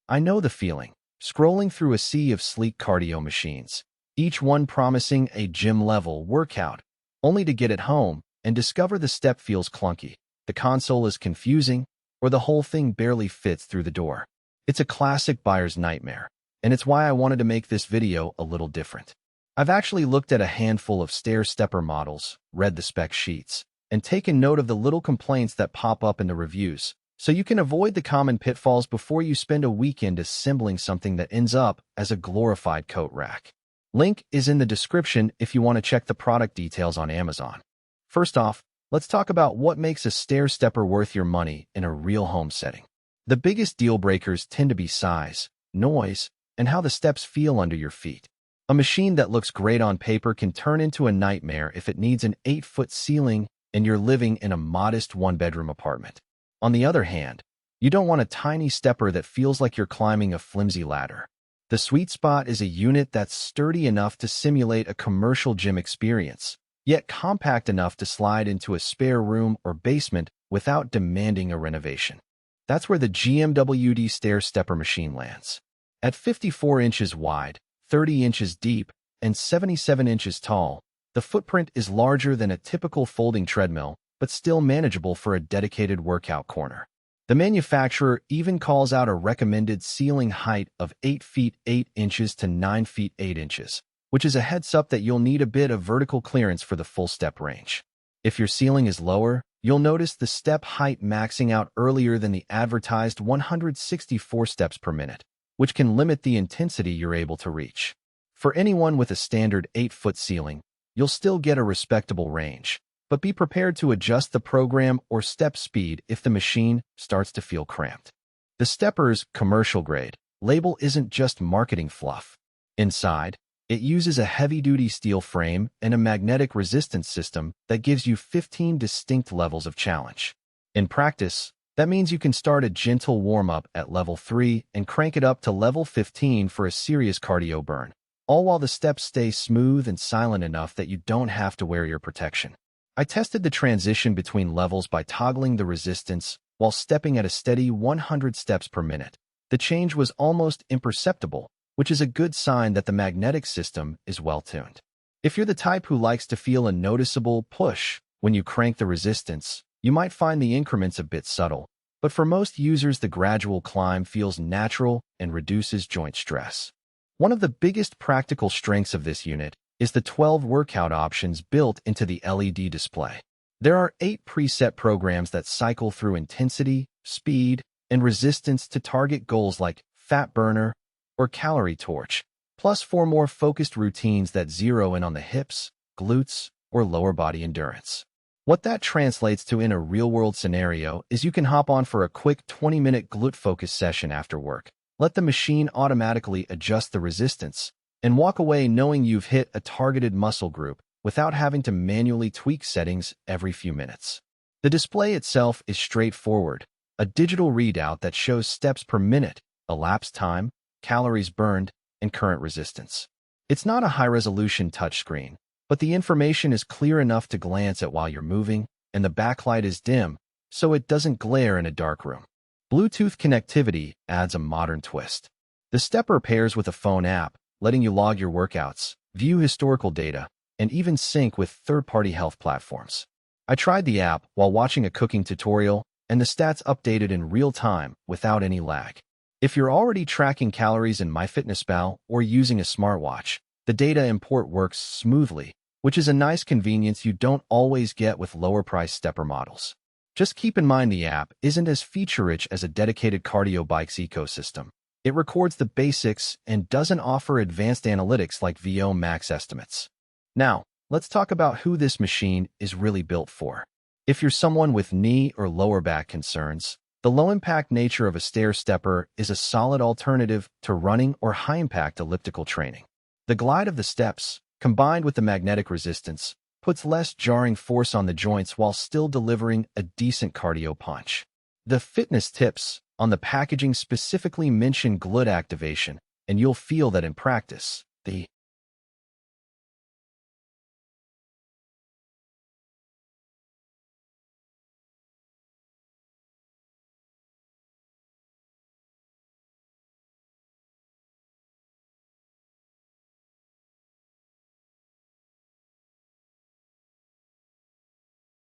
I know the feeling, scrolling through a sea of sleek cardio machines, each one promising a gym-level workout, only to get it home and discover the step feels clunky, the console is confusing, or the whole thing barely fits through the door. It's a classic buyer's nightmare, and it's why I wanted to make this video a little different. I've actually looked at a handful of stair stepper models, read the spec sheets, and taken note of the little complaints that pop up in the reviews, so you can avoid the common pitfalls before you spend a weekend assembling something that ends up as a glorified coat rack. Link is in the description if you want to check the product details on Amazon. First off, let's talk about what makes a stair stepper worth your money in a real home setting. The biggest deal breakers tend to be size, noise, and how the steps feel under your feet. A machine that looks great on paper can turn into a nightmare if it needs an 8-foot ceiling and you're living in a modest one-bedroom apartment. On the other hand, you don't want a tiny stepper that feels like you're climbing a flimsy ladder. The sweet spot is a unit that's sturdy enough to simulate a commercial gym experience, yet compact enough to slide into a spare room or basement without demanding a renovation. That's where the GMWD Stair stepper machine lands. At 54 inches wide, 30 inches deep, and 77 inches tall, the footprint is larger than a typical folding treadmill, but still manageable for a dedicated workout corner. The manufacturer even calls out a recommended ceiling height of 8 feet 8 inches to 9 feet 8 inches, which is a heads up that you'll need a bit of vertical clearance for the full step range. If your ceiling is lower, you'll notice the step height maxing out earlier than the advertised 164 steps per minute, which can limit the intensity you're able to reach. For anyone with a standard 8-foot ceiling, you'll still get a respectable range, but be prepared to adjust the program or step speed if the machine starts to feel cramped. The stepper's commercial grade label isn't just marketing fluff. Inside, it uses a heavy-duty steel frame and a magnetic resistance system that gives you 15 distinct levels of challenge. In practice, that means you can start a gentle warm-up at level 3 and crank it up to level 15 for a serious cardio burn, all while the steps stay smooth and silent enough that you don't have to wear your protection. I tested the transition between levels by toggling the resistance while stepping at a steady 100 steps per minute. The change was almost imperceptible, which is a good sign that the magnetic system is well-tuned. If you're the type who likes to feel a noticeable push when you crank the resistance, you might find the increments a bit subtle, but for most users the gradual climb feels natural and reduces joint stress. One of the biggest practical strengths of this unit is the 12 workout options built into the LED display. There are 8 preset programs that cycle through intensity, speed, and resistance to target goals like fat burner or calorie torch, plus 4 more focused routines that zero in on the hips, glutes, or lower body endurance. What that translates to in a real-world scenario is you can hop on for a quick 20-minute glute focus session after work, let the machine automatically adjust the resistance, and walk away knowing you've hit a targeted muscle group without having to manually tweak settings every few minutes. The display itself is straightforward, a digital readout that shows steps per minute, elapsed time, calories burned, and current resistance. It's not a high-resolution touchscreen, but the information is clear enough to glance at while you're moving, and the backlight is dim, so it doesn't glare in a dark room. Bluetooth connectivity adds a modern twist. The stepper pairs with a phone app, letting you log your workouts, view historical data, and even sync with third-party health platforms. I tried the app while watching a cooking tutorial, and the stats updated in real time without any lag. If you're already tracking calories in MyFitnessPal or using a smartwatch, the data import works smoothly, which is a nice convenience you don't always get with lower-priced stepper models. Just keep in mind the app isn't as feature-rich as a dedicated cardio bikes ecosystem. It records the basics and doesn't offer advanced analytics like VO max estimates. Now, let's talk about who this machine is really built for. If you're someone with knee or lower back concerns, the low-impact nature of a stair stepper is a solid alternative to running or high-impact elliptical training. The glide of the steps, combined with the magnetic resistance, puts less jarring force on the joints while still delivering a decent cardio punch. The fitness tips on the packaging specifically mention glute activation, and you'll feel that in practice. The